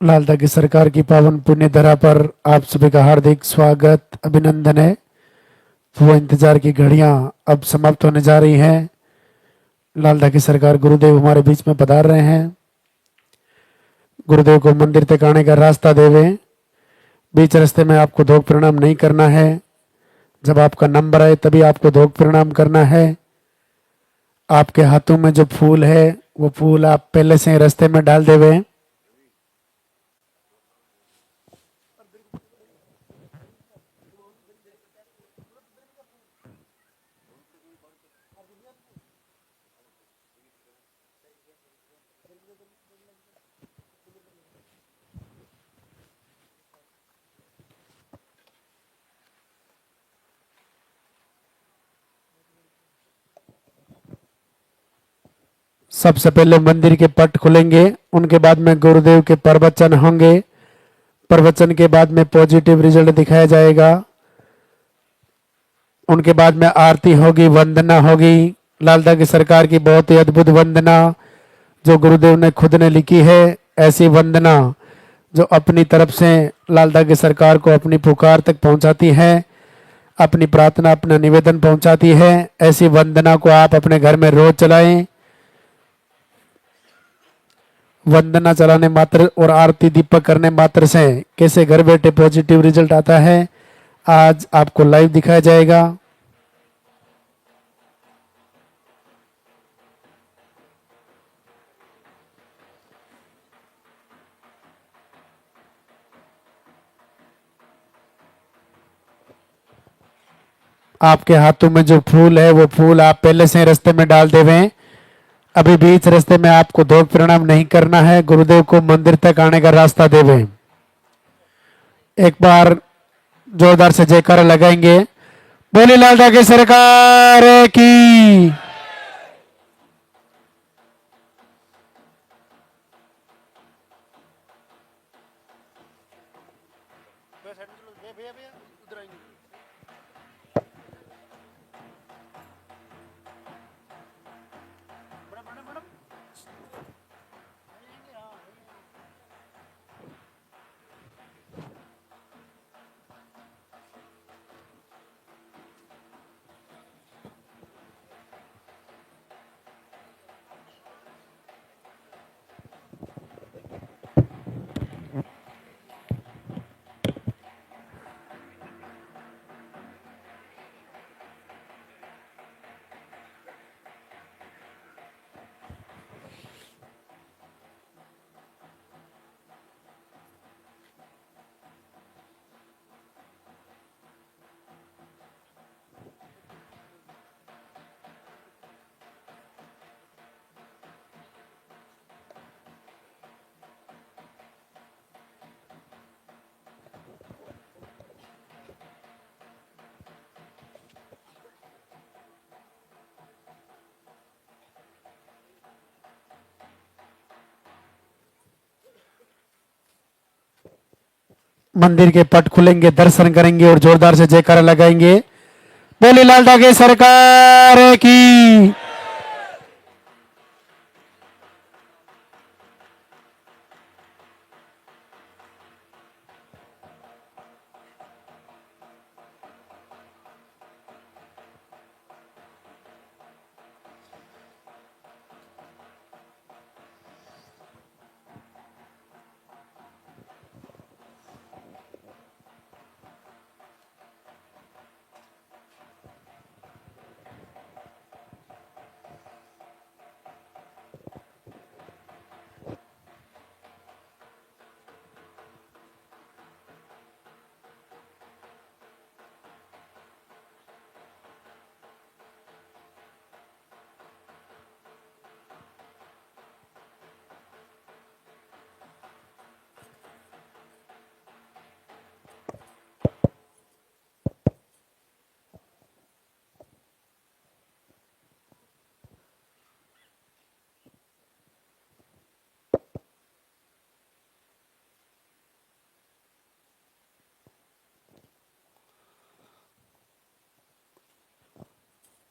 लालता की सरकार की पावन पुण्य धरा पर आप सभी का हार्दिक स्वागत अभिनंदन है। वो इंतजार की घड़ियां अब समाप्त होने जा रही हैं। लालता की सरकार गुरुदेव हमारे बीच में पधार रहे हैं। गुरुदेव को मंदिर तक आने का रास्ता देवे। बीच रास्ते में आपको धोख प्रणाम नहीं करना है। जब आपका नंबर आए तभी आपको धोख प्रणाम करना है। आपके हाथों में जो फूल है वो फूल आप पहले से रास्ते में डाल देवे। सबसे पहले मंदिर के पट खुलेंगे, उनके बाद में गुरुदेव के प्रवचन होंगे। प्रवचन के बाद में पॉजिटिव रिजल्ट दिखाया जाएगा। उनके बाद में आरती होगी, वंदना होगी। लालता की सरकार की बहुत ही अद्भुत वंदना जो गुरुदेव ने खुद ने लिखी है। ऐसी वंदना जो अपनी तरफ से लालता की सरकार को अपनी पुकार तक पहुंचाती है, अपनी प्रार्थना अपना निवेदन पहुंचाती है। ऐसी वंदना को आप अपने घर में रोज चलाएं। वंदना चलाने मात्र और आरती दीपक करने मात्र से कैसे घर बैठे पॉजिटिव रिजल्ट आता है, आज आपको लाइव दिखाया जाएगा। आपके हाथों में जो फूल है वो फूल आप पहले से रास्ते में डाल देवे। अभी बीच रास्ते में आपको धोख प्रणाम नहीं करना है। गुरुदेव को मंदिर तक आने का रास्ता देवे। एक बार जोरदार से जयकारा लगाएंगे। बोली लालता की सरकार की। मंदिर के पट खुलेंगे, दर्शन करेंगे और जोरदार से जयकारा लगाएंगे। बोली लालता की सरकार की।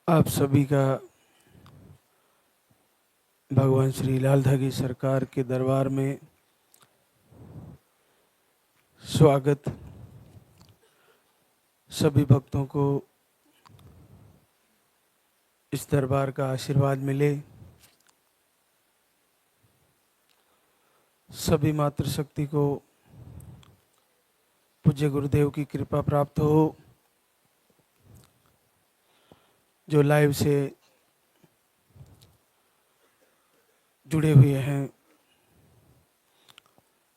आप सभी का भगवान श्री लालता की सरकार के दरबार में स्वागत। सभी भक्तों को इस दरबार का आशीर्वाद मिले, सभी मातृशक्ति को पूज्य गुरुदेव की कृपा प्राप्त हो। जो लाइव से जुड़े हुए हैं,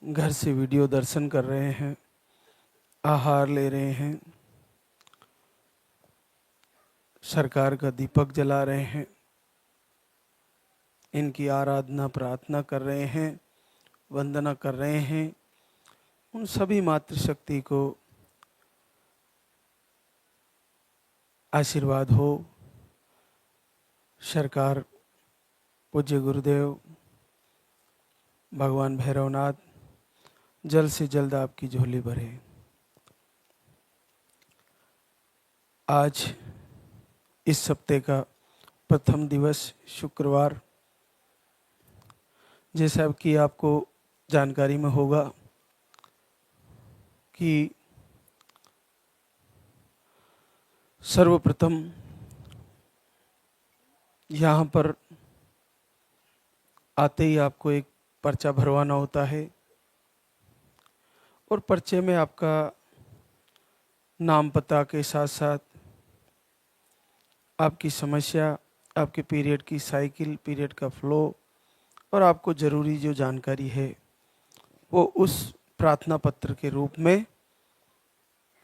घर से वीडियो दर्शन कर रहे हैं, आहार ले रहे हैं, सरकार का दीपक जला रहे हैं, इनकी आराधना प्रार्थना कर रहे हैं, वंदना कर रहे हैं, उन सभी मातृशक्ति को आशीर्वाद हो। सरकार, पूज्य गुरुदेव, भगवान भैरवनाथ जल्द से जल्द आपकी झोली भरे। आज इस सप्ते का प्रथम दिवस शुक्रवार, जैसा कि आपको जानकारी में होगा कि सर्वप्रथम यहाँ पर आते ही आपको एक पर्चा भरवाना होता है और पर्चे में आपका नाम पता के साथ साथ आपकी समस्या, आपके पीरियड की साइकिल, पीरियड का फ्लो और आपको ज़रूरी जो जानकारी है वो उस प्रार्थना पत्र के रूप में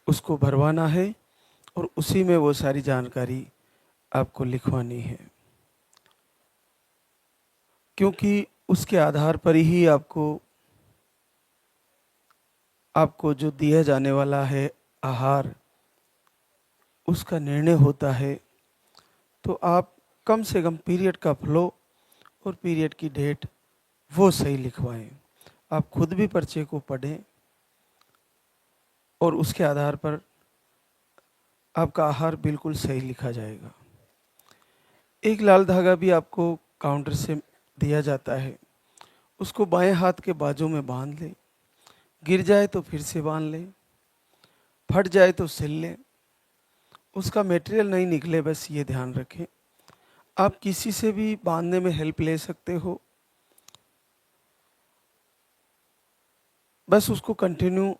उसको भरवाना है और उसी में वो सारी जानकारी आपको लिखवानी है, क्योंकि उसके आधार पर ही आपको जो दिया जाने वाला है आहार, उसका निर्णय होता है। तो आप कम से कम पीरियड का फ्लो और पीरियड की डेट वो सही लिखवाएं। आप खुद भी पर्चे को पढ़ें और उसके आधार पर आपका आहार बिल्कुल सही लिखा जाएगा। एक लाल धागा भी आपको काउंटर से दिया जाता है, उसको बाएं हाथ के बाजू में बांध लें, गिर जाए तो फिर से बांध लें, फट जाए तो सिल लें, उसका मटेरियल नहीं निकले, बस ये ध्यान रखें। आप किसी से भी बांधने में हेल्प ले सकते हो, बस उसको कंटिन्यू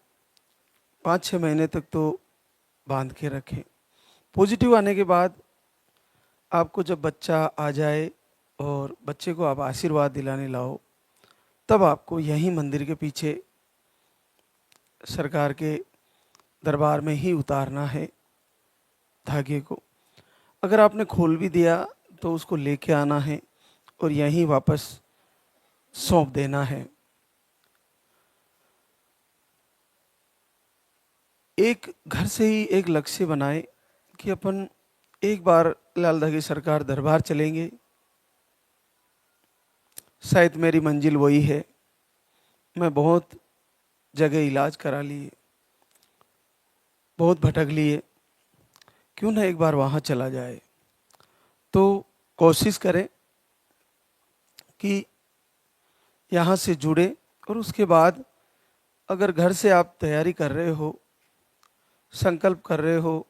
5-6 महीने तक तो बांध के रखें। पॉजिटिव आने के बाद आपको जब बच्चा आ जाए और बच्चे को आप आशीर्वाद दिलाने लाओ, तब आपको यहीं मंदिर के पीछे सरकार के दरबार में ही उतारना है धागे को। अगर आपने खोल भी दिया तो उसको लेके आना है और यहीं वापस सौंप देना है। एक घर से ही एक लक्ष्य बनाए कि अपन एक बार लाल धागे सरकार दरबार चलेंगे, शायद मेरी मंजिल वही है। मैं बहुत जगह इलाज करा लिए, बहुत भटक लिए, क्यों ना एक बार वहाँ चला जाए। तो कोशिश करें कि यहाँ से जुड़े और उसके बाद अगर घर से आप तैयारी कर रहे हो, संकल्प कर रहे हो,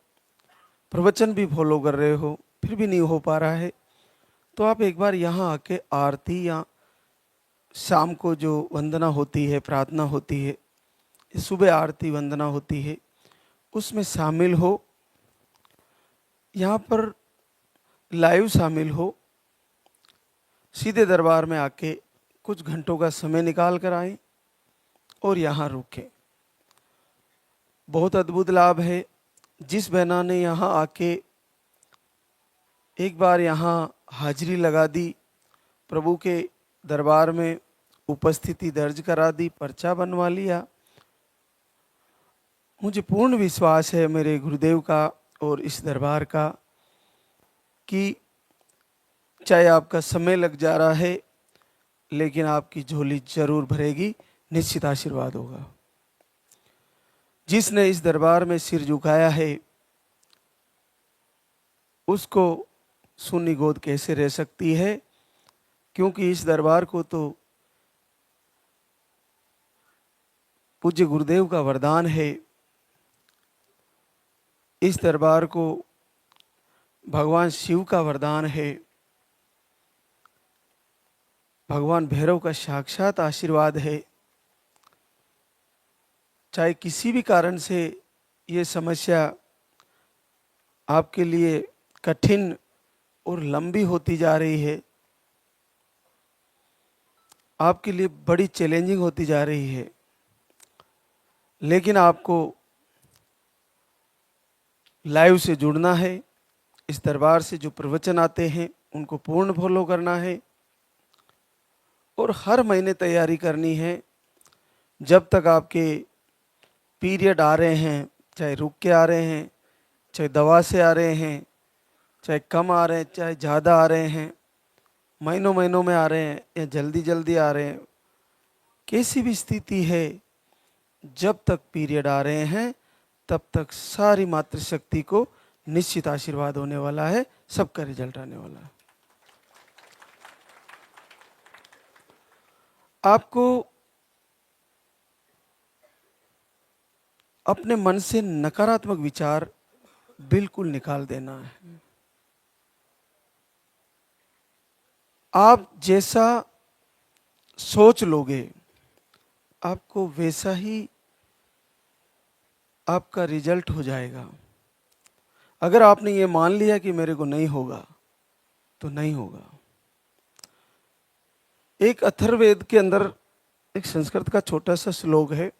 प्रवचन भी फॉलो कर रहे हो, फिर भी नहीं हो पा रहा है, तो आप एक बार यहाँ आके आरती या शाम को जो वंदना होती है, प्रार्थना होती है, सुबह आरती वंदना होती है, उसमें शामिल हो। यहाँ पर लाइव शामिल हो, सीधे दरबार में आके कुछ घंटों का समय निकाल कर आएं और यहाँ रुकें। बहुत अद्भुत लाभ है। जिस बहना ने यहाँ आके एक बार यहाँ हाजिरी लगा दी, प्रभु के दरबार में उपस्थिति दर्ज करा दी, पर्चा बनवा लिया, मुझे पूर्ण विश्वास है मेरे गुरुदेव का और इस दरबार का कि चाहे आपका समय लग जा रहा है, लेकिन आपकी झोली जरूर भरेगी, निश्चित आशीर्वाद होगा। जिसने इस दरबार में सिर झुकाया है उसको सुन्नी गोद कैसे रह सकती है, क्योंकि इस दरबार को तो पूज्य गुरुदेव का वरदान है। इस दरबार को भगवान शिव का वरदान है, भगवान भैरव का साक्षात आशीर्वाद है। चाहे किसी भी कारण से ये समस्या आपके लिए कठिन और लंबी होती जा रही है, आपके लिए बड़ी चैलेंजिंग होती जा रही है, लेकिन आपको लाइव से जुड़ना है। इस दरबार से जो प्रवचन आते हैं उनको पूर्ण फॉलो करना है और हर महीने तैयारी करनी है। जब तक आपके पीरियड आ रहे हैं, चाहे रुक के आ रहे हैं, चाहे दवा से आ रहे हैं, चाहे कम आ रहे हैं, चाहे ज़्यादा आ रहे हैं, महीनों महीनों में आ रहे हैं या जल्दी जल्दी आ रहे हैं, कैसी भी स्थिति है, जब तक पीरियड आ रहे हैं तब तक सारी मातृशक्ति को निश्चित आशीर्वाद होने वाला है, सबका रिजल्ट आने वाला है। आपको अपने मन से नकारात्मक विचार बिल्कुल निकाल देना है। आप जैसा सोच लोगे आपको वैसा ही आपका रिजल्ट हो जाएगा। अगर आपने ये मान लिया कि मेरे को नहीं होगा तो नहीं होगा। एक अथर्ववेद के अंदर एक संस्कृत का छोटा सा श्लोक है,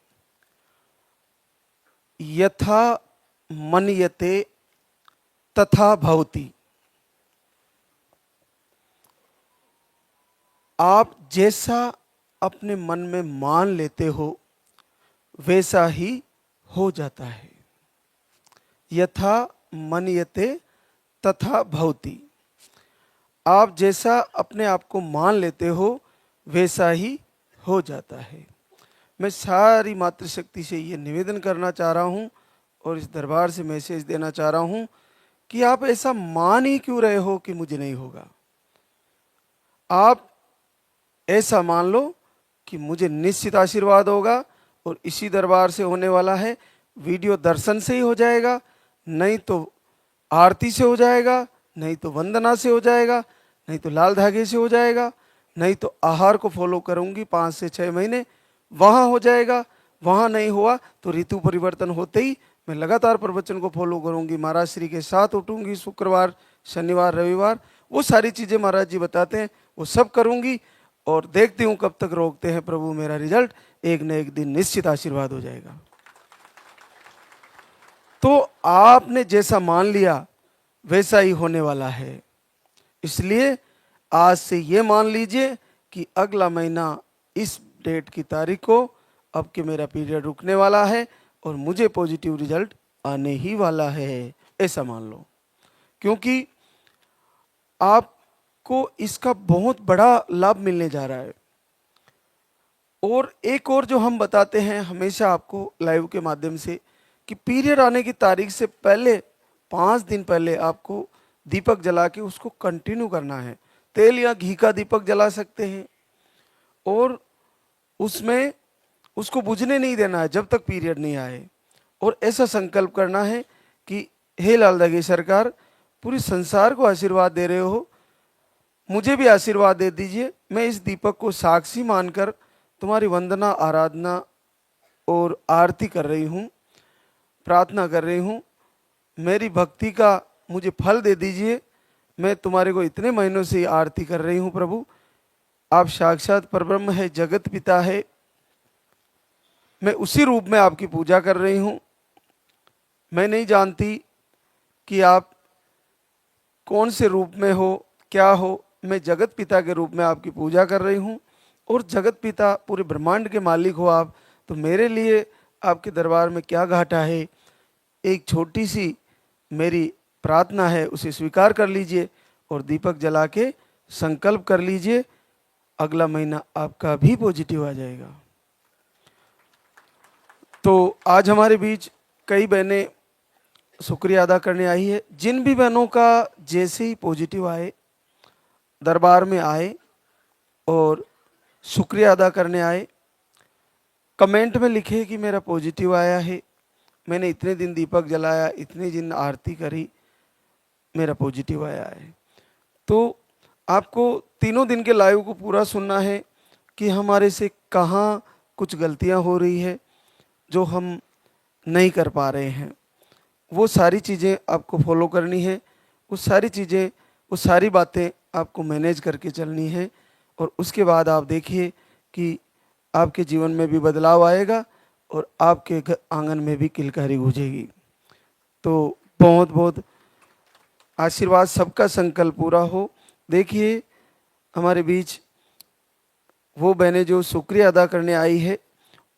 यथा मन्यते तथा भवति। आप जैसा अपने मन में मान लेते हो वैसा ही हो जाता है। यथा मन्यते तथा भवति। आप जैसा अपने आप को मान लेते हो वैसा ही हो जाता है। मैं सारी मातृशक्ति से ये निवेदन करना चाह रहा हूँ और इस दरबार से मैसेज देना चाह रहा हूँ कि आप ऐसा मान ही क्यों रहे हो कि मुझे नहीं होगा। आप ऐसा मान लो कि मुझे निश्चित आशीर्वाद होगा और इसी दरबार से होने वाला है। वीडियो दर्शन से ही हो जाएगा, नहीं तो आरती से हो जाएगा, नहीं तो वंदना से हो जाएगा, नहीं तो लाल धागे से हो जाएगा, नहीं तो आहार को फॉलो करूंगी 5 से 6 महीने, वहाँ हो जाएगा। वहाँ नहीं हुआ तो ऋतु परिवर्तन होते ही मैं लगातार प्रवचन को फॉलो करूंगी। महाराज श्री के साथ उठूंगी, शुक्रवार शनिवार रविवार, वो सारी चीज़ें महाराज जी बताते हैं वो सब करूंगी और देखती हूँ कब तक रोकते हैं प्रभु। मेरा रिजल्ट एक न एक दिन निश्चित आशीर्वाद हो जाएगा। तो आपने जैसा मान लिया वैसा ही होने वाला है। इसलिए आज से ये मान लीजिए कि अगला महीना इस डेट की तारीख को अब कि मेरा पीरियड रुकने वाला है और मुझे पॉजिटिव रिजल्ट आने ही वाला है, ऐसा मान लो। क्योंकि आपको इसका बहुत बड़ा लाभ मिलने जा रहा है। और एक और जो हम बताते हैं हमेशा आपको लाइव के माध्यम से कि पीरियड आने की तारीख से पहले 5 दिन पहले आपको दीपक जला के उसको कंटिन्यू करना है। तेल या घी का दीपक जला सकते हैं और उसमें उसको बुझने नहीं देना है जब तक पीरियड नहीं आए। और ऐसा संकल्प करना है कि हे लाल धागे सरकार, पूरे संसार को आशीर्वाद दे रहे हो, मुझे भी आशीर्वाद दे दीजिए। मैं इस दीपक को साक्षी मानकर तुम्हारी वंदना आराधना और आरती कर रही हूँ, प्रार्थना कर रही हूँ। मेरी भक्ति का मुझे फल दे दीजिए। मैं तुम्हारे को इतने महीनों से आरती कर रही हूँ प्रभु, आप साक्षात परब्रह्म है, जगत पिता है, मैं उसी रूप में आपकी पूजा कर रही हूँ। मैं नहीं जानती कि आप कौन से रूप में हो, क्या हो, मैं जगत पिता के रूप में आपकी पूजा कर रही हूँ। और जगत पिता पूरे ब्रह्मांड के मालिक हो आप, तो मेरे लिए आपके दरबार में क्या घाटा है। एक छोटी सी मेरी प्रार्थना है, उसे स्वीकार कर लीजिए और दीपक जला के संकल्प कर लीजिए, अगला महीना आपका भी पॉजिटिव आ जाएगा। तो आज हमारे बीच कई बहनें शुक्रिया अदा करने आई है। जिन भी बहनों का जैसे ही पॉजिटिव आए, दरबार में आए और शुक्रिया अदा करने आए, कमेंट में लिखे कि मेरा पॉजिटिव आया है, मैंने इतने दिन दीपक जलाया, इतने दिन आरती करी, मेरा पॉजिटिव आया है। तो आपको तीनों दिन के लाइव को पूरा सुनना है कि हमारे से कहाँ कुछ गलतियाँ हो रही है जो हम नहीं कर पा रहे हैं। वो सारी चीज़ें आपको फॉलो करनी है, वो सारी चीज़ें, वो सारी बातें आपको मैनेज करके चलनी है। और उसके बाद आप देखिए कि आपके जीवन में भी बदलाव आएगा और आपके आंगन में भी किलकारी गूंजेगी। तो बहुत बहुत आशीर्वाद, सबका संकल्प पूरा हो। देखिए हमारे बीच वो बहनें जो शुक्रिया अदा करने आई है,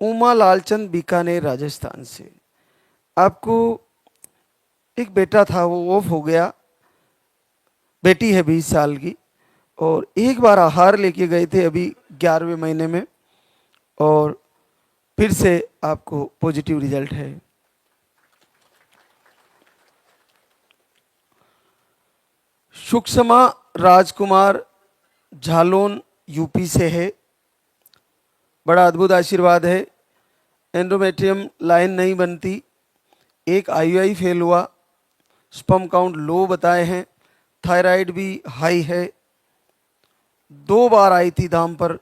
उमा लालचंद बीकानेर राजस्थान से। आपको एक बेटा था, वो ऑफ हो गया, बेटी है 20 साल की, और एक बार आहार लेके गए थे अभी 11वें महीने में, और फिर से आपको पॉजिटिव रिजल्ट है। सुषमा राजकुमार झालोन यूपी से है, बड़ा अद्भुत आशीर्वाद है। एंडोमेट्रियम लाइन नहीं बनती, एक आईयूआई फेल हुआ, स्पर्म काउंट लो बताए हैं, थायराइड भी हाई है, 2 बार आई थी दाम पर,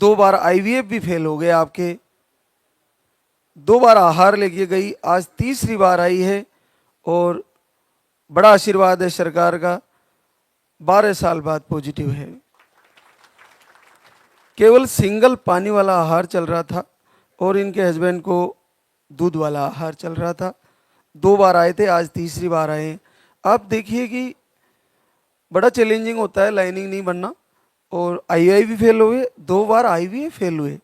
2 बार आईवीएफ भी फेल हो गए आपके, 2 बार आहार लेके गई, आज तीसरी बार आई है। और बड़ा आशीर्वाद है सरकार का, 12 साल बाद पॉजिटिव है। केवल सिंगल पानी वाला आहार चल रहा था और इनके हस्बैंड को दूध वाला आहार चल रहा था। 2 बार आए थे, आज तीसरी बार आए। आप देखिए कि बड़ा चैलेंजिंग होता है लाइनिंग नहीं बनना, और आईवीआई भी फेल हुए, 2 बार आईवीएफ फेल हुए।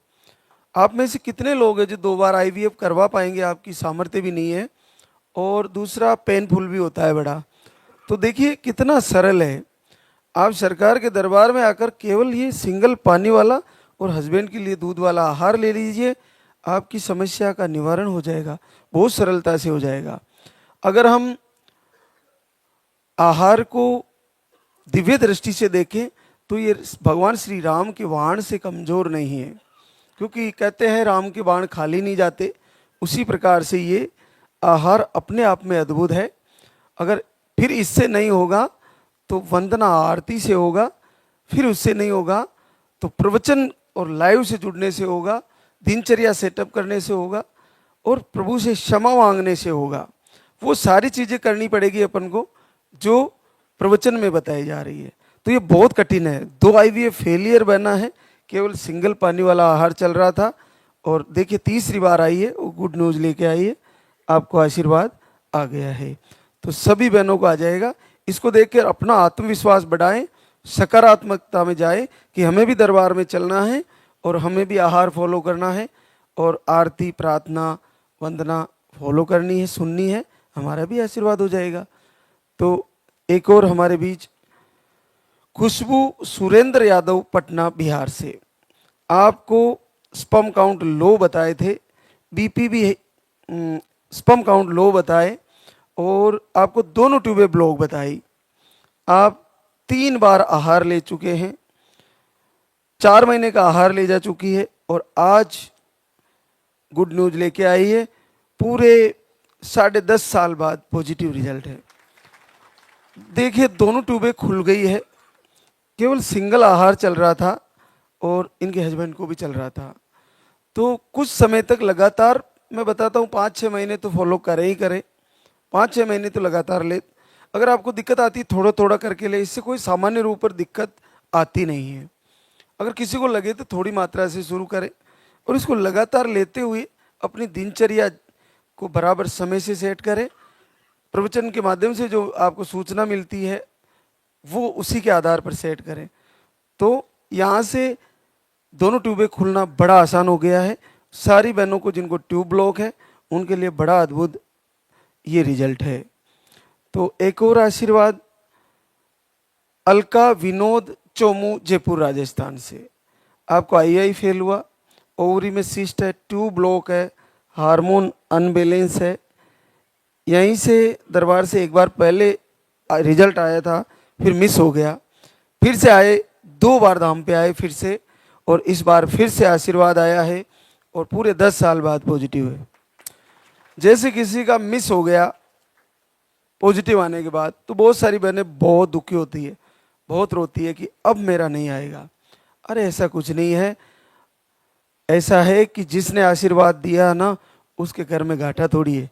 आप में से कितने लोग हैं जो 2 बार आईवीएफ करवा पाएंगे? आपकी सामर्थ्य भी नहीं है, और दूसरा पेनफुल भी होता है बड़ा। तो देखिए कितना सरल है। आप सरकार के दरबार में आकर केवल ये सिंगल पानी वाला और हस्बैंड के लिए दूध वाला आहार ले लीजिए, आपकी समस्या का निवारण हो जाएगा, बहुत सरलता से हो जाएगा। अगर हम आहार को दिव्य दृष्टि से देखें तो ये भगवान श्री राम के बाण से कमज़ोर नहीं है, क्योंकि कहते हैं राम के बाण खाली नहीं जाते। उसी प्रकार से ये आहार अपने आप में अद्भुत है। अगर फिर इससे नहीं होगा तो वंदना आरती से होगा, फिर उससे नहीं होगा तो प्रवचन और लाइव से जुड़ने से होगा, दिनचर्या सेटअप करने से होगा, और प्रभु से क्षमा मांगने से होगा। वो सारी चीज़ें करनी पड़ेगी अपन को जो प्रवचन में बताई जा रही है। तो ये बहुत कठिन है। 2 आईवीएफ फेलियर बना है, केवल सिंगल पानी वाला आहार चल रहा था, और देखिए तीसरी बार आई है, वो गुड न्यूज़ लेके आई है, आपको आशीर्वाद आ गया है। तो सभी बहनों को आ जाएगा। इसको देखकर अपना आत्मविश्वास बढ़ाएं, सकारात्मकता में जाए कि हमें भी दरबार में चलना है और हमें भी आहार फॉलो करना है, और आरती प्रार्थना वंदना फॉलो करनी है, सुननी है, हमारा भी आशीर्वाद हो जाएगा। तो एक और हमारे बीच खुशबू सुरेंद्र यादव पटना बिहार से, आपको स्पर्म काउंट लो बताए थे, बीपी भी स्पर्म काउंट लो बताए, और आपको दोनों ट्यूबें ब्लॉक बताई। आप 3 बार आहार ले चुके हैं, 4 महीने का आहार ले जा चुकी है, और आज गुड न्यूज़ लेके आई है, पूरे 10.5 साल बाद पॉजिटिव रिजल्ट है। देखिए दोनों ट्यूबें खुल गई है, केवल सिंगल आहार चल रहा था और इनके हस्बैंड को भी चल रहा था। तो कुछ समय तक लगातार, मैं बताता हूँ 5-6 महीने तो फॉलो करें ही करें, 5-6 महीने तो लगातार ले। अगर आपको दिक्कत आती थोड़ा थोड़ा करके ले, इससे कोई सामान्य रूप पर दिक्कत आती नहीं है। अगर किसी को लगे तो थोड़ी मात्रा से शुरू करें और इसको लगातार लेते हुए अपनी दिनचर्या को बराबर समय से सेट करें। प्रवचन के माध्यम से जो आपको सूचना मिलती है वो उसी के आधार पर सेट करें। तो यहाँ से दोनों ट्यूबें खुलना बड़ा आसान हो गया है। सारी बहनों को जिनको ट्यूब ब्लॉक है उनके लिए बड़ा अद्भुत ये रिजल्ट है। तो एक और आशीर्वाद अलका विनोद चोमू जयपुर राजस्थान से, आपको आईआई फेल हुआ, ओवरी में सिस्ट है, ट्यूब ब्लॉक है, हार्मोन अनबैलेंस है। यहीं से दरबार से एक बार पहले रिजल्ट आया था, फिर मिस हो गया, फिर से आए, 2 बार धाम पे आए फिर से, और इस बार फिर से आशीर्वाद आया है और पूरे 10 साल बाद पॉजिटिव है। जैसे किसी का मिस हो गया पॉजिटिव आने के बाद, तो बहुत सारी बहनें बहुत दुखी होती है, बहुत रोती है कि अब मेरा नहीं आएगा। अरे ऐसा कुछ नहीं है। ऐसा है कि जिसने आशीर्वाद दिया ना, उसके घर में घाटा थोड़ी है,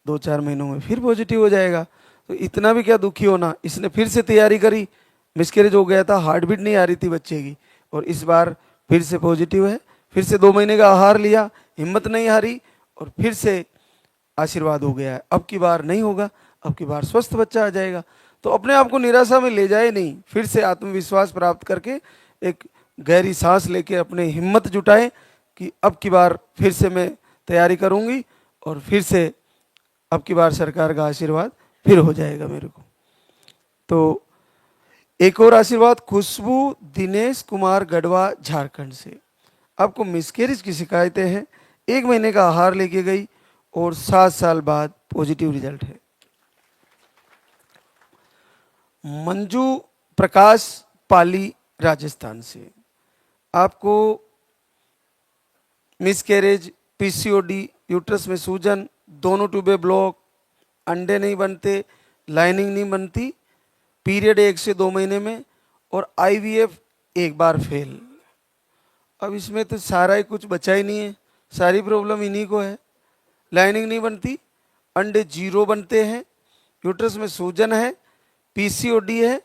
2-4 महीनों में फिर पॉजिटिव हो जाएगा। तो इतना भी क्या दुखी होना। इसने फिर से तैयारी करी, मिसकैरेज हो गया था, हार्ट बीट नहीं आ रही थी बच्चे की, और इस बार फिर से पॉजिटिव है। फिर से 2 महीने का आहार लिया, हिम्मत नहीं हारी, और फिर से आशीर्वाद हो गया है। अब की बार नहीं होगा, अब की बार स्वस्थ बच्चा आ जाएगा। तो अपने आप को निराशा में ले जाए नहीं, फिर से आत्मविश्वास प्राप्त करके एक गहरी सांस लेके अपने हिम्मत जुटाए कि अब की बार फिर से मैं तैयारी करूंगी, और फिर से अब की बार सरकार का आशीर्वाद फिर हो जाएगा मेरे को। तो एक और आशीर्वाद, खुशबू दिनेश कुमार गढ़वा झारखंड से। आपको मिसकैरेज की शिकायतें हैं, 1 महीने का आहार लेके गई और 7 साल बाद पॉजिटिव रिजल्ट है। मंजू प्रकाश पाली राजस्थान से। आपको मिसकैरेज, पीसीओडी, यूट्रस में सूजन, दोनों ट्यूबे ब्लॉक, अंडे नहीं बनते, लाइनिंग नहीं बनती, पीरियड 1 से 2 महीने में, और आईवीएफ 1 बार फेल। अब इसमें तो सारा ही कुछ बचा ही नहीं है, सारी प्रॉब्लम इन्हीं को है। लाइनिंग नहीं बनती, अंडे 0 बनते हैं, यूट्रस में सूजन है, पीसीओडी है,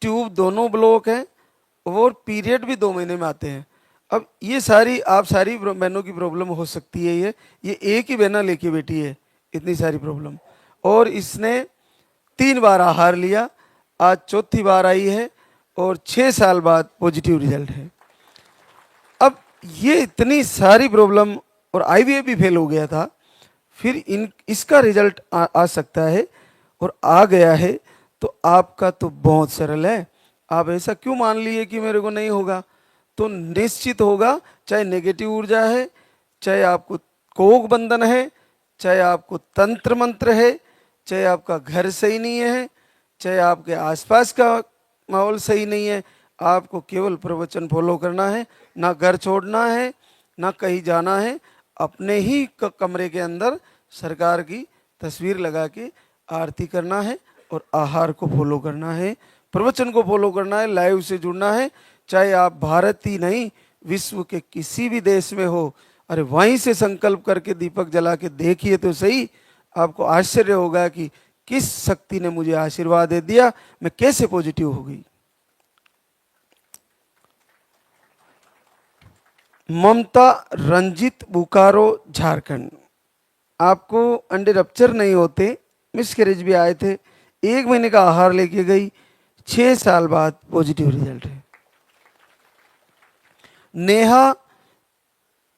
ट्यूब दोनों ब्लॉक हैं, और पीरियड भी 2 महीने में आते हैं। अब ये सारी बहनों की प्रॉब्लम हो सकती है। ये एक ही बहना लेके बैठी है इतनी सारी प्रॉब्लम, और इसने 3 बार आहार लिया, आज 4थी बार आई है, और 6 साल बाद पॉजिटिव रिजल्ट है। अब ये इतनी सारी प्रॉब्लम, और आईवीएफ भी फेल हो गया था, फिर इसका रिजल्ट आ सकता है, और आ गया है। तो आपका तो बहुत सरल है। आप ऐसा क्यों मान लिए कि मेरे को नहीं होगा? तो निश्चित होगा, चाहे नेगेटिव ऊर्जा है, चाहे आपको कोक बंधन है, चाहे आपको तंत्र मंत्र है, चाहे आपका घर सही नहीं है, चाहे आपके आसपास का माहौल सही नहीं है। आपको केवल प्रवचन फॉलो करना है, ना घर छोड़ना है, ना कहीं जाना है। अपने ही कमरे के अंदर सरकार की तस्वीर लगा के आरती करना है, और आहार को फॉलो करना है, प्रवचन को फॉलो करना है, लाइव से जुड़ना है। चाहे आप भारत ही नहीं, विश्व के किसी भी देश में हो, अरे वहीं से संकल्प करके दीपक जला के देखिए तो सही। आपको आश्चर्य होगा कि किस शक्ति ने मुझे आशीर्वाद दे दिया, मैं कैसे पॉजिटिव हो गई। ममता रंजित, बोकारो झारखंड। आपको अंडे रप्चर नहीं होते, मिसकैरेज भी आए थे, 1 महीने का आहार लेके गई, 6 साल बाद पॉजिटिव रिजल्ट है। नेहा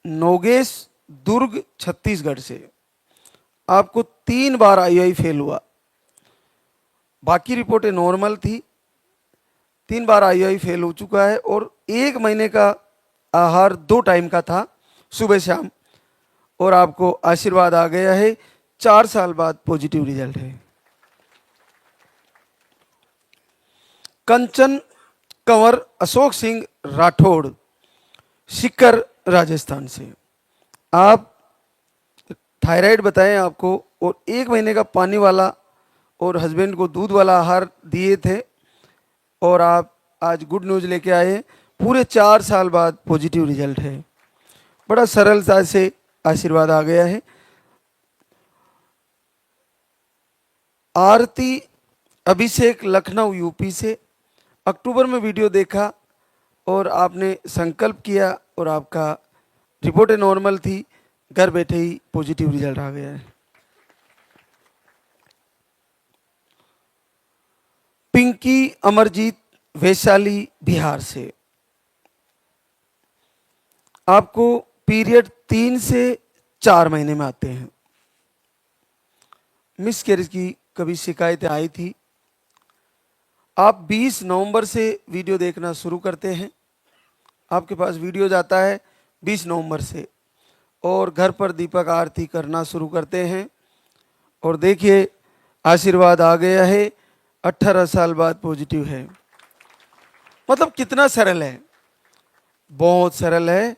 नोगेश, दुर्ग छत्तीसगढ़ से। आपको 3 बार आईआई फेल हुआ, बाकी रिपोर्टें नॉर्मल थी, 3 बार आईआई फेल हो चुका है, और 1 महीने का आहार 2 टाइम का था, सुबह शाम, और आपको आशीर्वाद आ गया है। 4 साल बाद पॉजिटिव रिजल्ट है। कंचन कंवर अशोक सिंह राठौड़, सीकर राजस्थान से। आप थायराइड बताएं आपको, और 1 महीने का पानी वाला और हस्बैंड को दूध वाला आहार दिए थे, और आप आज गुड न्यूज लेके आए हैं। पूरे 4 साल बाद पॉजिटिव रिजल्ट है। बड़ा सरलता से आशीर्वाद आ गया है। आरती अभिषेक, लखनऊ यूपी से। अक्टूबर में वीडियो देखा और आपने संकल्प किया, और आपका रिपोर्टें नॉर्मल थी, घर बैठे ही पॉजिटिव रिजल्ट आ गया है। पिंकी अमरजीत, वैशाली बिहार से। आपको पीरियड 3 से 4 महीने में आते हैं। मिसकैरेज की कभी शिकायतें आई थी। आप 20 नवंबर से वीडियो देखना शुरू करते हैं। आपके पास वीडियो जाता है 20 नवंबर से, और घर पर दीपक आरती करना शुरू करते हैं, और देखिए आशीर्वाद आ गया है। 18 साल बाद पॉजिटिव है। मतलब कितना सरल है, बहुत सरल है।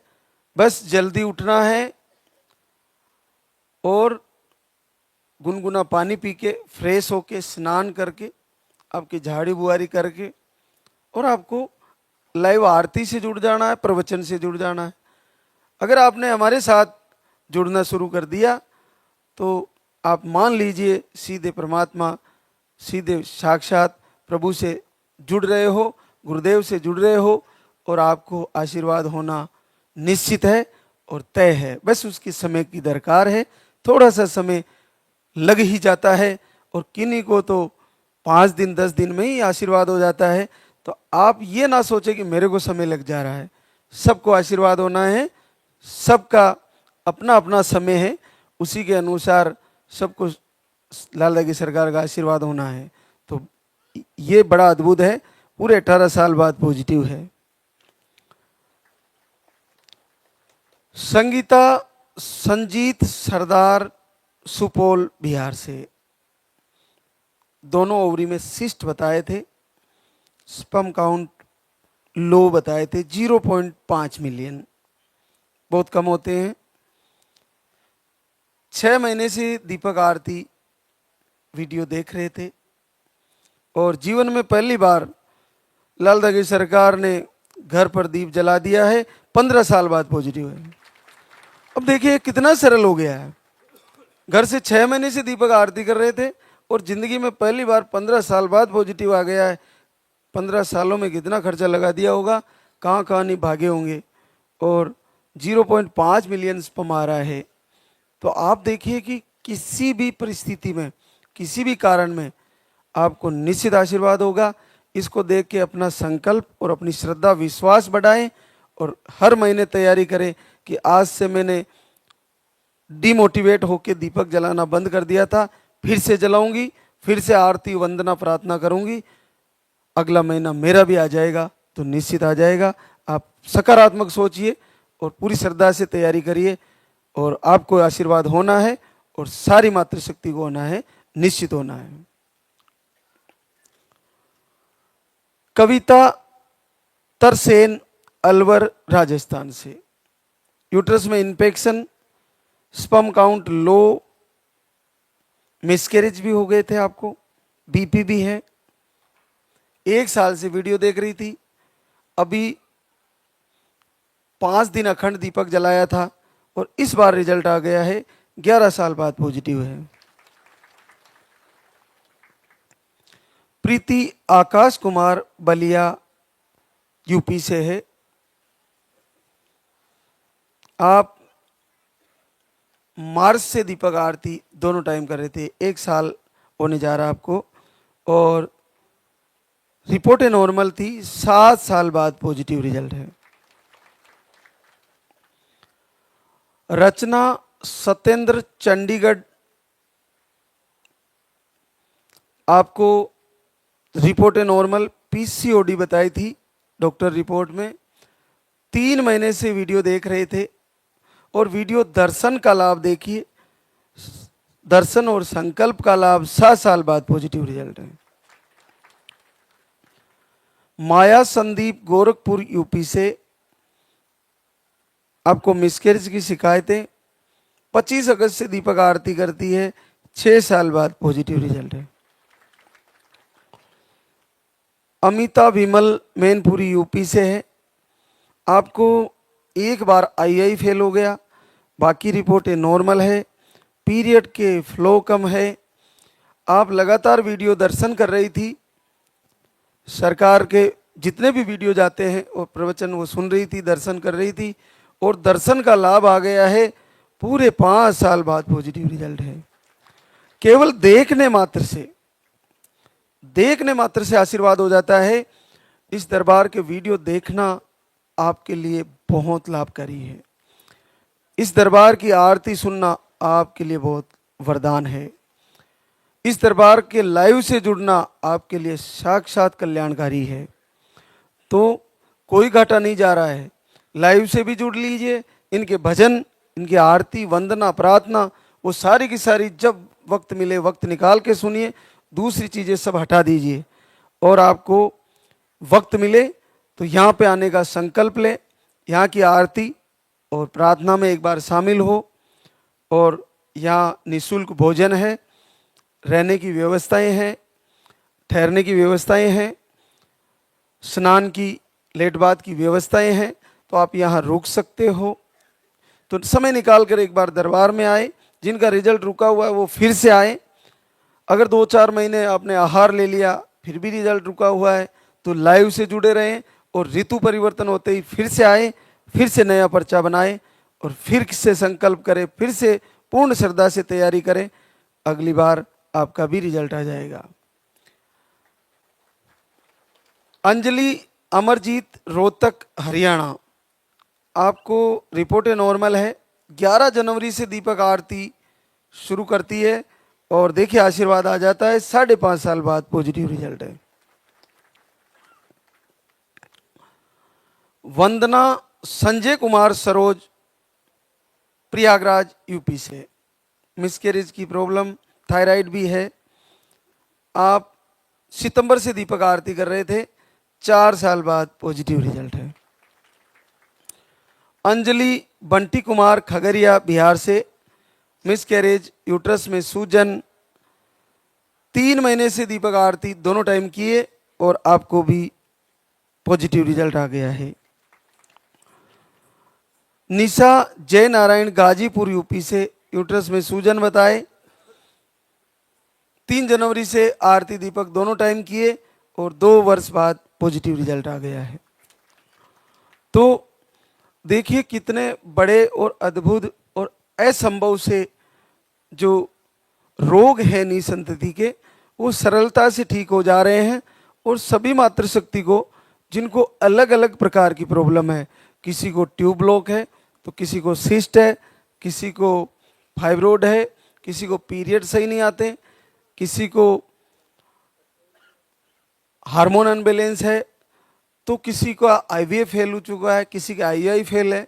बस जल्दी उठना है, और गुनगुना पानी पी के फ्रेश होके स्नान करके आपकी झाड़ी बुआरी करके और आपको लाइव आरती से जुड़ जाना है, प्रवचन से जुड़ जाना है। अगर आपने हमारे साथ जुड़ना शुरू कर दिया तो आप मान लीजिए सीधे परमात्मा, सीधे साक्षात प्रभु से जुड़ रहे हो, गुरुदेव से जुड़ रहे हो और आपको आशीर्वाद होना निश्चित है और तय है। बस उसकी समय की दरकार है, थोड़ा सा समय लग ही जाता है और किन्हीं को तो 5 दिन 10 दिन में ही आशीर्वाद हो जाता है। तो आप ये ना सोचे कि मेरे को समय लग जा रहा है, सबको आशीर्वाद होना है, सबका अपना अपना समय है, उसी के अनुसार सबको लाल की सरकार का आशीर्वाद होना है। तो ये बड़ा अद्भुत है, पूरे 18 साल बाद पॉजिटिव है। संगीता संजीत सरदार सुपौल बिहार से, दोनों ओवरी में सिस्ट बताए थे, स्पर्म काउंट लो बताए थे, 0.5 मिलियन, बहुत कम होते हैं। 6 महीने से दीपक आरती वीडियो देख रहे थे और जीवन में पहली बार लाल की सरकार ने घर पर दीप जला दिया है, 15 साल बाद पॉजिटिव है। अब देखिए कितना सरल हो गया है, घर से 6 महीने से दीपक आरती कर रहे थे और जिंदगी में पहली बार 15 साल बाद पॉजिटिव आ गया है। 15 सालों में कितना खर्चा लगा दिया होगा, कहाँ कहाँ नहीं भागे होंगे और 0.5 मिलियन स्पर्म आ रहा है। तो आप देखिए कि किसी भी परिस्थिति में, किसी भी कारण में आपको निश्चित आशीर्वाद होगा। इसको देख के अपना संकल्प और अपनी श्रद्धा विश्वास बढ़ाएं और हर महीने तैयारी करें कि आज से मैंने डिमोटिवेट होकर दीपक जलाना बंद कर दिया था, फिर से जलाऊंगी, फिर से आरती वंदना प्रार्थना करूंगी। अगला महीना मेरा भी आ जाएगा तो निश्चित आ जाएगा। आप सकारात्मक सोचिए और पूरी श्रद्धा से तैयारी करिए और आपको आशीर्वाद होना है और सारी मातृशक्ति को होना है, निश्चित होना है। कविता तरसेन अलवर राजस्थान से, यूट्रस में infection, sperm count low, miscarriage भी हो गए थे, आपको बीपी भी है। 1 साल से वीडियो देख रही थी, अभी 5 दिन अखंड दीपक जलाया था और इस बार रिजल्ट आ गया है, 11 साल बाद पॉजिटिव है। प्रीति आकाश कुमार बलिया यूपी से है। आप मार्च से दीपक आरती दोनों टाइम कर रहे थे, 1 साल होने जा रहा आपको और रिपोर्टें नॉर्मल थी, 7 साल बाद पॉजिटिव रिजल्ट है। रचना सत्येंद्र चंडीगढ़, आपको रिपोर्टें नॉर्मल, पीसीओडी बताई थी डॉक्टर रिपोर्ट में। 3 महीने से वीडियो देख रहे थे और वीडियो दर्शन का लाभ देखिए, दर्शन और संकल्प का लाभ, 7 साल बाद पॉजिटिव रिजल्ट है। माया संदीप गोरखपुर यूपी से, आपको मिसकैरेज की शिकायतें, 25 अगस्त से दीपक आरती करती है, 6 साल बाद पॉजिटिव रिजल्ट है। अमिता विमल मैनपुरी यूपी से है, आपको एक बार आई फेल हो गया, बाकी रिपोर्टें नॉर्मल है, पीरियड के फ्लो कम है, आप लगातार वीडियो दर्शन कर रही थी, सरकार के जितने भी वीडियो जाते हैं और प्रवचन वो सुन रही थी, दर्शन कर रही थी और दर्शन का लाभ आ गया है, पूरे 5 साल बाद पॉजिटिव रिजल्ट है। केवल देखने मात्र से आशीर्वाद हो जाता है। इस दरबार के वीडियो देखना आपके लिए बहुत लाभकारी है, इस दरबार की आरती सुनना आपके लिए बहुत वरदान है, इस दरबार के लाइव से जुड़ना आपके लिए साक्षात कल्याणकारी है। तो कोई घाटा नहीं जा रहा है, लाइव से भी जुड़ लीजिए, इनके भजन, इनकी आरती वंदना प्रार्थना वो सारी की सारी जब वक्त मिले वक्त निकाल के सुनिए, दूसरी चीज़ें सब हटा दीजिए और आपको वक्त मिले तो यहाँ पे आने का संकल्प ले, यहाँ की आरती और प्रार्थना में एक बार शामिल हो और यहाँ निःशुल्क भोजन है, रहने की व्यवस्थाएं हैं, ठहरने की व्यवस्थाएं हैं, स्नान की लेट बाद की व्यवस्थाएं हैं। तो आप यहाँ रुक सकते हो। तो समय निकाल कर एक बार दरबार में आए। जिनका रिजल्ट रुका हुआ है वो फिर से आए। अगर 2-4 महीने आपने आहार ले लिया फिर भी रिजल्ट रुका हुआ है तो लाइव से जुड़े रहें और ऋतु परिवर्तन होते ही फिर से आए, फिर से नया पर्चा बनाए और फिर से संकल्प करें, फिर से पूर्ण श्रद्धा से तैयारी करें। अगली बार आपका भी रिजल्ट आ जाएगा। अंजलि अमरजीत, रोहतक, हरियाणा। आपको रिपोर्टें नॉर्मल है। 11 जनवरी से दीपक आरती शुरू करती है और देखिए आशीर्वाद आ जाता है। 5.5 साल बाद पॉजिटिव रिजल्ट है। वंदना संजय कुमार सरोज, प्रयागराज यूपी से। मिसकैरेज की प्रॉब्लम, थायराइड भी है। आप सितंबर से दीपक आरती कर रहे थे, 4 साल बाद पॉजिटिव रिजल्ट है। अंजलि बंटी कुमार, खगड़िया, बिहार से। मिसकैरेज, यूट्रस में सूजन, 3 महीने से दीपक आरती दोनों टाइम किए और आपको भी पॉजिटिव रिजल्ट आ गया है। निशा जय नारायण, गाजीपुर यूपी से। यूट्रस में सूजन बताए। 3 जनवरी से आरती दीपक दोनों टाइम किए और 2 वर्ष बाद पॉजिटिव रिजल्ट आ गया है। तो देखिए कितने बड़े और अद्भुत और असंभव से जो रोग है निसंतति के, वो सरलता से ठीक हो जा रहे हैं। और सभी मातृशक्ति को, जिनको अलग अलग प्रकार की प्रॉब्लम है, किसी को ट्यूब ब्लॉक है तो किसी को सिस्ट है, किसी को फाइब्रोड है, किसी को पीरियड सही नहीं आते, किसी को हार्मोन अनबैलेंस है, तो किसी का आईवीएफ फेल हो चुका है, किसी का आईआई फेल है।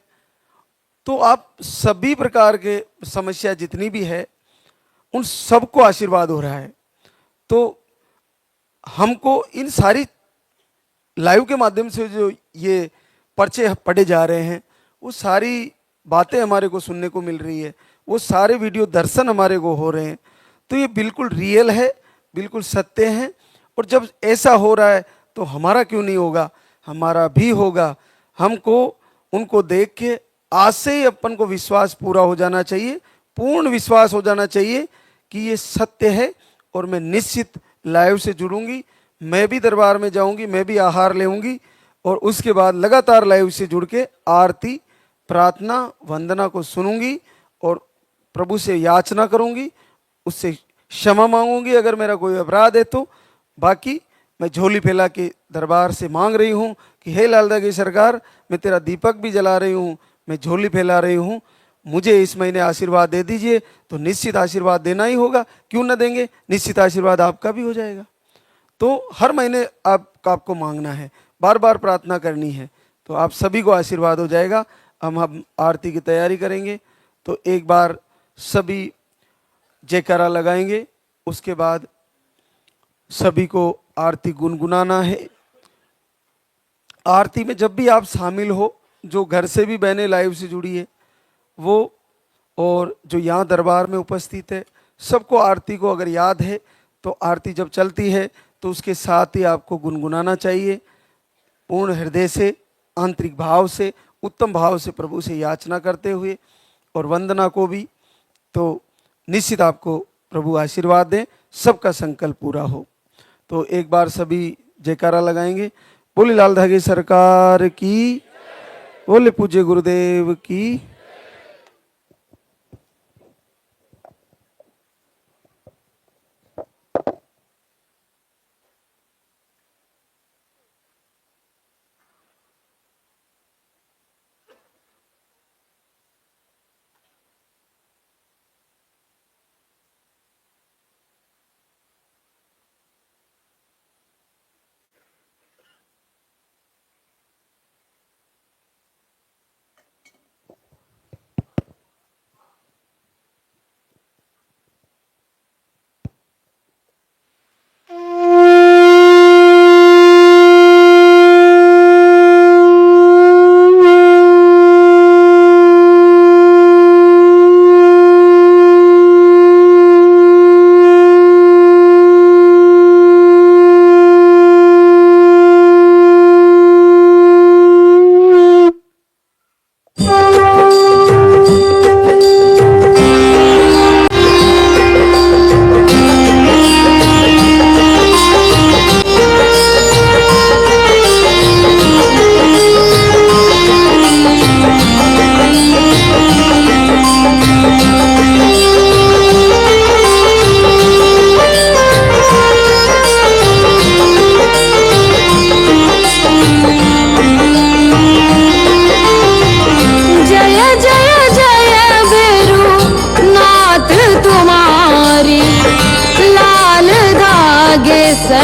तो आप सभी प्रकार के समस्या जितनी भी है उन सबको आशीर्वाद हो रहा है। तो हमको इन सारी लाइव के माध्यम से जो ये पर्चे पढ़े जा रहे हैं, वो सारी बातें हमारे को सुनने को मिल रही है, वो सारे वीडियो दर्शन हमारे को हो रहे हैं। तो ये बिल्कुल रियल है, बिल्कुल सत्य है। और जब ऐसा हो रहा है तो हमारा क्यों नहीं होगा, हमारा भी होगा। हमको उनको देख के आज से ही अपन को विश्वास पूरा हो जाना चाहिए, पूर्ण विश्वास हो जाना चाहिए कि ये सत्य है। और मैं निश्चित लाइव से जुड़ूंगी, मैं भी दरबार में जाऊंगी, मैं भी आहार लेऊंगी और उसके बाद लगातार लाइव से जुड़ के आरती, प्रार्थना, वंदना को सुनूंगी और प्रभु से याचना करूंगी, उससे क्षमा मांगूंगी अगर मेरा कोई अपराध है तो। बाकी मैं झोली फैला के दरबार से मांग रही हूँ कि हे लालदा की सरकार, मैं तेरा दीपक भी जला रही हूँ, मैं झोली फैला रही हूँ, मुझे इस महीने आशीर्वाद दे दीजिए। तो निश्चित आशीर्वाद देना ही होगा, क्यों ना देंगे, निश्चित आशीर्वाद आपका भी हो जाएगा। तो हर महीने आपको मांगना है, बार बार प्रार्थना करनी है, तो आप सभी को आशीर्वाद हो जाएगा। हम आरती की तैयारी करेंगे, तो एक बार सभी जयकारा लगाएंगे, उसके बाद सभी को आरती गुनगुनाना है। आरती में जब भी आप शामिल हो, जो घर से भी बहनें लाइव से जुड़ी है वो, और जो यहाँ दरबार में उपस्थित है, सबको आरती को अगर याद है तो आरती जब चलती है तो उसके साथ ही आपको गुनगुनाना चाहिए, पूर्ण हृदय से, आंतरिक भाव से, उत्तम भाव से प्रभु से याचना करते हुए, और वंदना को भी। तो निश्चित आपको प्रभु आशीर्वाद दें, सबका संकल्प पूरा हो। तो एक बार सभी जयकारा लगाएंगे। बोले लाल धागे सरकार की, बोले पूज्य गुरुदेव की।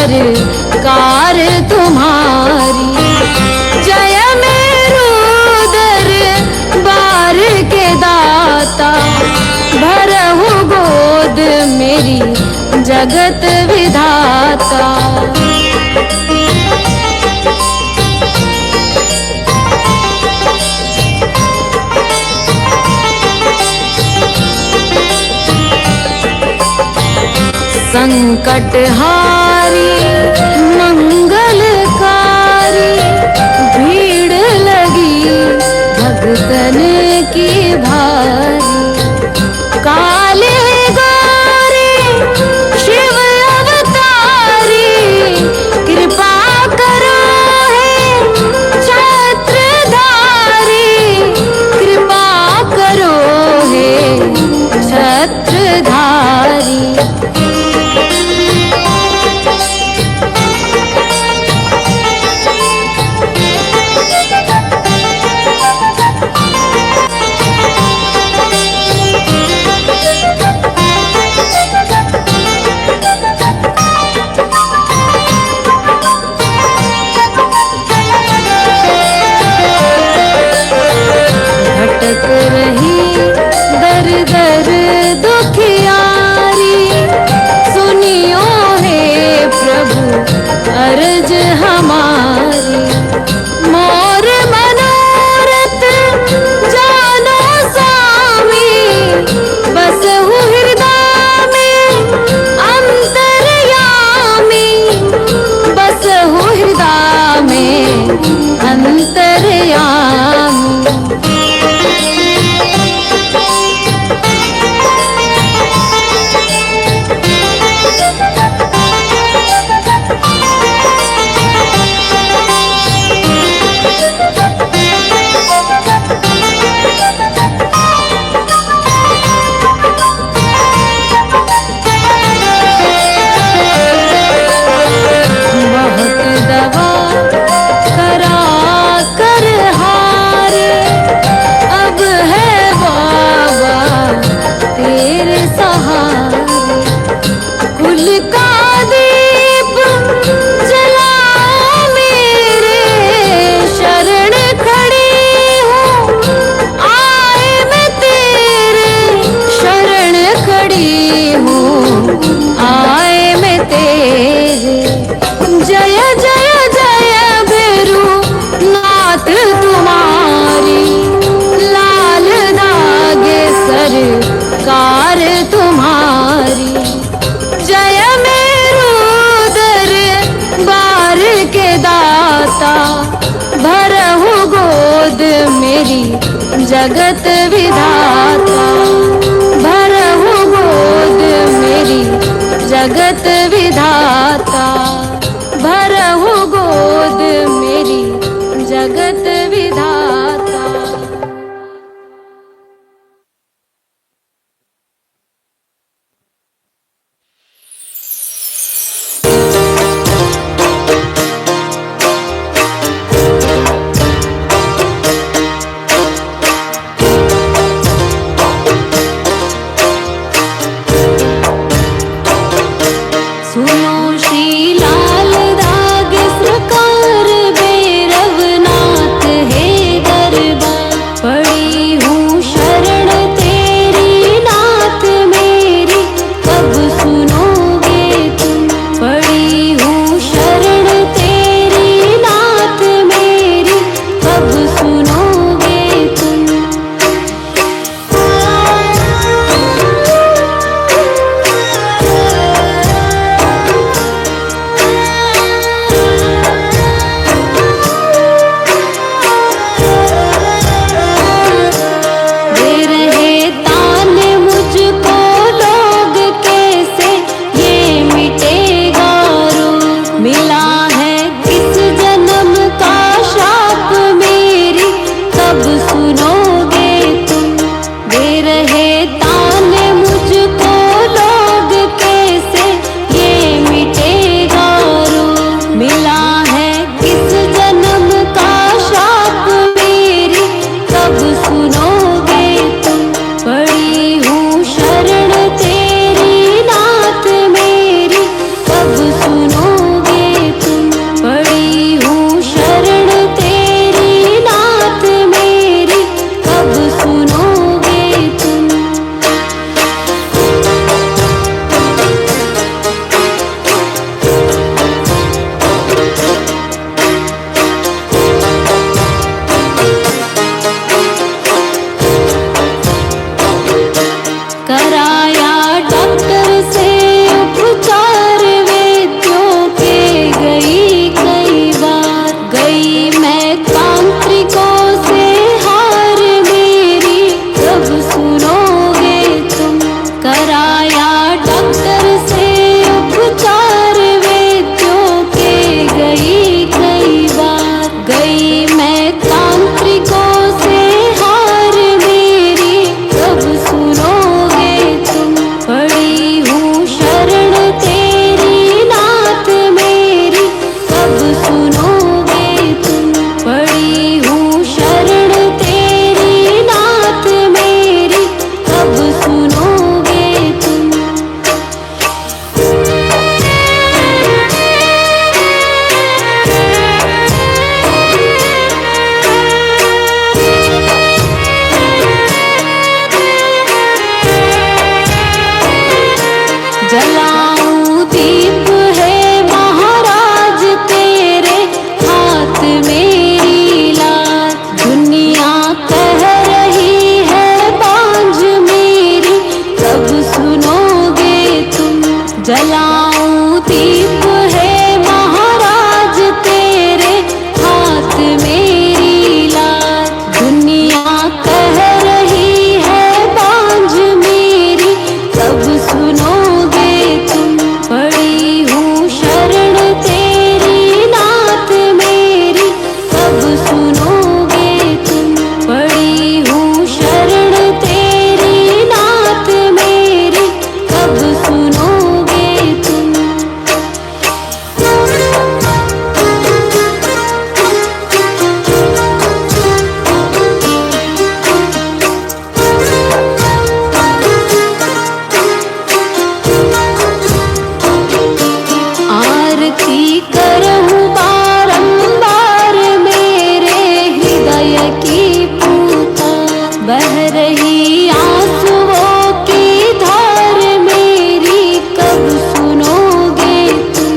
सरकार तुम्हारी। जय मेरू दरबार के दाता, भरहु गोद मेरी जगत विधाता। संकटहारी मंगलकारी, भीड़ लगी भक्तन की भारी। काले गौरी शिव अवतारी, कृपा करो हे छत्रधारी। कृपा करो हे छत्रधारी। भटक रही दर दर दुखियारी, सुनियो हे प्रभु अर्ज हमारी। मोर मनोरथ जानो स्वामी, बसहु हृदय में अंतर्यामी। बसहु हृदय में अंतर्यामी। बहुत दवा करा कर हारे, अब है बाबा तेरे सहारे। कुल का दीप जलाओ मेरे, शरण खड़ी हूँ आए मैं तेरे। शरण खड़ी हूँ आए मैं तेरे। जय जय जय भैरू नाथ तुम्हारी, लाल धागे सरकार तुम्हारी। जय मेरू दरबार के दाता, भरहु गोद मेरी जगत विधाता। भरहु गोद मेरी जगत विधाता। भरहु गोद मेरी जगत विधाता। कराया डॉक्टर से उपचार वैद्यों के गई कई बार, गई मैं तांत्रिकों से हार मेरी कब सुनोगे तुम। कराया डॉक्टर से उपचार वैद्यों के गई कई बार, गई मैं तांत्रिकों से हार मेरी कब सुनोगे तुम। पड़ी हूँ शरण तेरी नाथ मेरी कब सुनोगे तुम। पड़ी हूँ शरण तेरी नाथ मेरी कब सुनोगे तुम। जलाऊं दीप है महाराज तेरे हाथ मेरी लाज, दुनिया कह रही है बांझ मेरी कब सुनोगे तुम। जलाऊं दीप है महाराज तेरे हाथ मेरी लाज, दुनिया कह रही है बांझ मेरी कब सुनोगे तुम। पड़ी हूँ शरण तेरी नाथ मेरी कब सुनोगे तुम। पड़ी हूँ शरण तेरी नाथ मेरी कब सुनोगे तुम। आरती करहूँ बारंबार मेरे हृदय की पुकार, बह रही आंसुओं की धार मेरी कब सुनोगे तुम।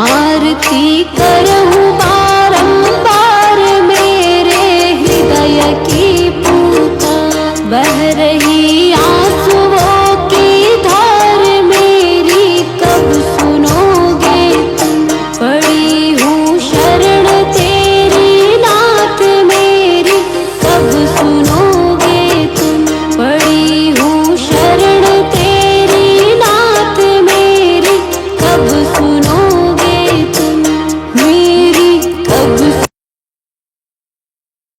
आरती कर